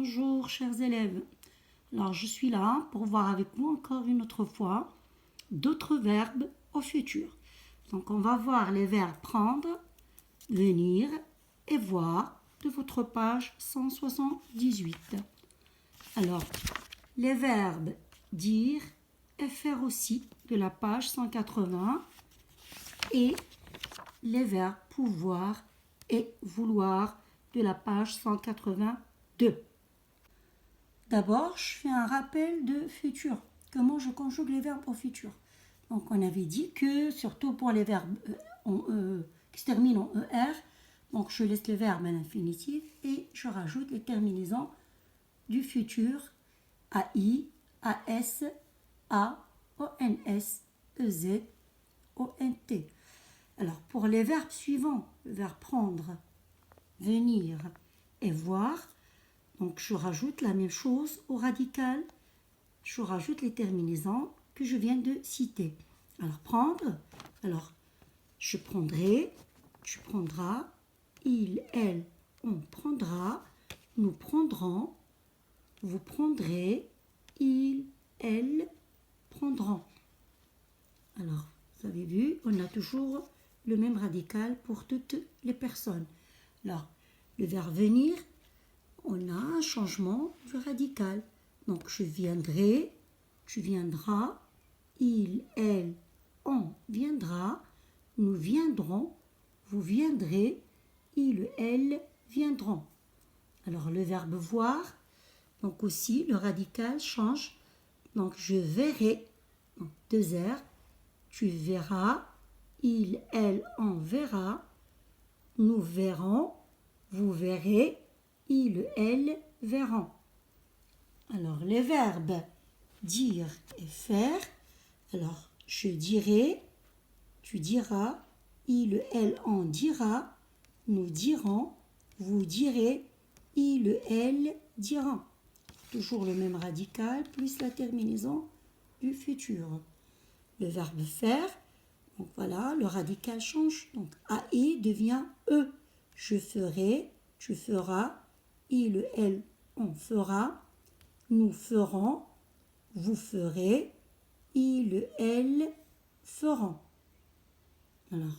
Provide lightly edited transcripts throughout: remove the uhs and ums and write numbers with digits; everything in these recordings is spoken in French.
Bonjour chers élèves, alors je suis là pour voir avec vous encore une autre fois d'autres verbes au futur. Donc on va voir les verbes prendre, venir et voir de votre page 178. Alors les verbes dire et faire aussi de la page 180 et les verbes pouvoir et vouloir de la page 182. D'abord, je fais un rappel de futur. Comment je conjugue les verbes au futur. Donc, on avait dit que, surtout pour les verbes qui se terminent en ER, donc je laisse le verbe à l'infinitif et je rajoute les terminaisons du futur AI, AS, A, ONS, EZ, ONT. Alors, pour les verbes suivants, le verbe prendre, venir et voir, donc je rajoute la même chose au radical, je rajoute les terminaisons que je viens de citer. Alors prendre, alors je prendrai, tu prendras, il, elle, on prendra, nous prendrons, vous prendrez, il, elle prendront. Alors, vous avez vu, on a toujours le même radical pour toutes les personnes. Alors, le verbe venir, on a un changement du radical. Donc, je viendrai, tu viendras, il, elle, on viendra, nous viendrons, vous viendrez, il, elle viendront. Alors, le verbe voir, donc aussi, le radical change. Donc, je verrai, donc 2 R, tu verras, il, elle, on verra, nous verrons, vous verrez, il, elle verront. Alors, les verbes dire et faire. Alors, je dirai, tu diras, il, elle, on dira, nous dirons, vous direz, il, elle diront. Toujours le même radical plus la terminaison du futur. Le verbe faire, donc voilà, le radical change. Donc, AI devient E. Je ferai, tu feras, il, elle, on fera, nous ferons, vous ferez, il, elle feront. Alors,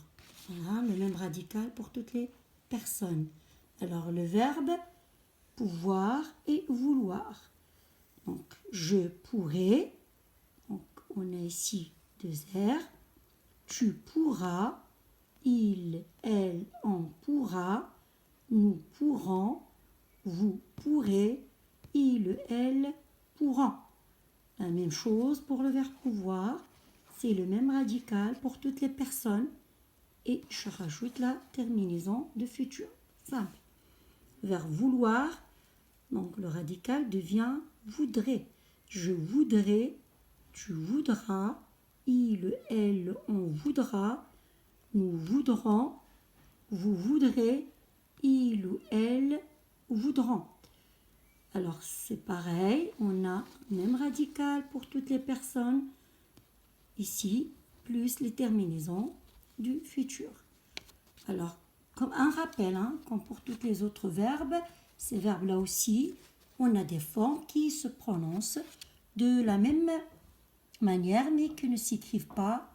voilà, le même radical pour toutes les personnes. Alors, le verbe pouvoir et vouloir. Donc, je pourrai, donc on a ici 2 R, tu pourras, il, elle, on pourra, nous pourrons, vous pourrez, il, elle pourront. La même chose pour le verbe pouvoir, c'est le même radical pour toutes les personnes et je rajoute la terminaison de futur. Simple. Verbe vouloir, donc le radical devient voudrait. Je voudrais, tu voudras, il, elle, on voudra, nous voudrons, vous voudrez, il ou elle voudront. Alors c'est pareil, on a le même radical pour toutes les personnes ici, plus les terminaisons du futur. Alors, comme un rappel, comme pour tous les autres verbes, ces verbes-là aussi, on a des formes qui se prononcent de la même manière, mais qui ne s'écrivent pas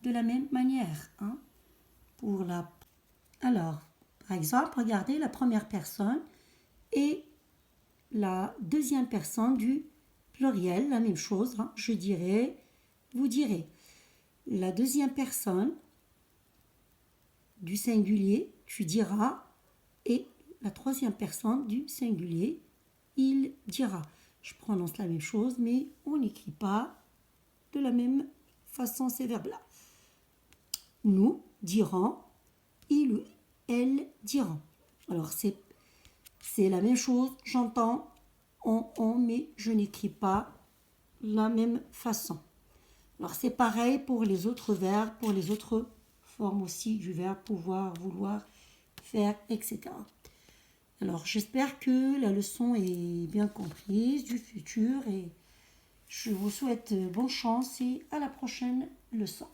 de la même manière. Alors, par exemple, regardez la première personne et la deuxième personne du pluriel, la même chose. Je dirai, vous direz. La deuxième personne du singulier, tu diras, et la troisième personne du singulier, il dira. Je prononce la même chose, mais on n'écrit pas de la même façon ces verbes-là. Nous dirons, il ou elle diront. Alors, c'est la même chose, j'entends on, mais je n'écris pas la même façon. Alors, c'est pareil pour les autres verbes, pour les autres formes aussi du verbe pouvoir, vouloir, faire, etc. Alors, j'espère que la leçon est bien comprise du futur et je vous souhaite bonne chance et à la prochaine leçon.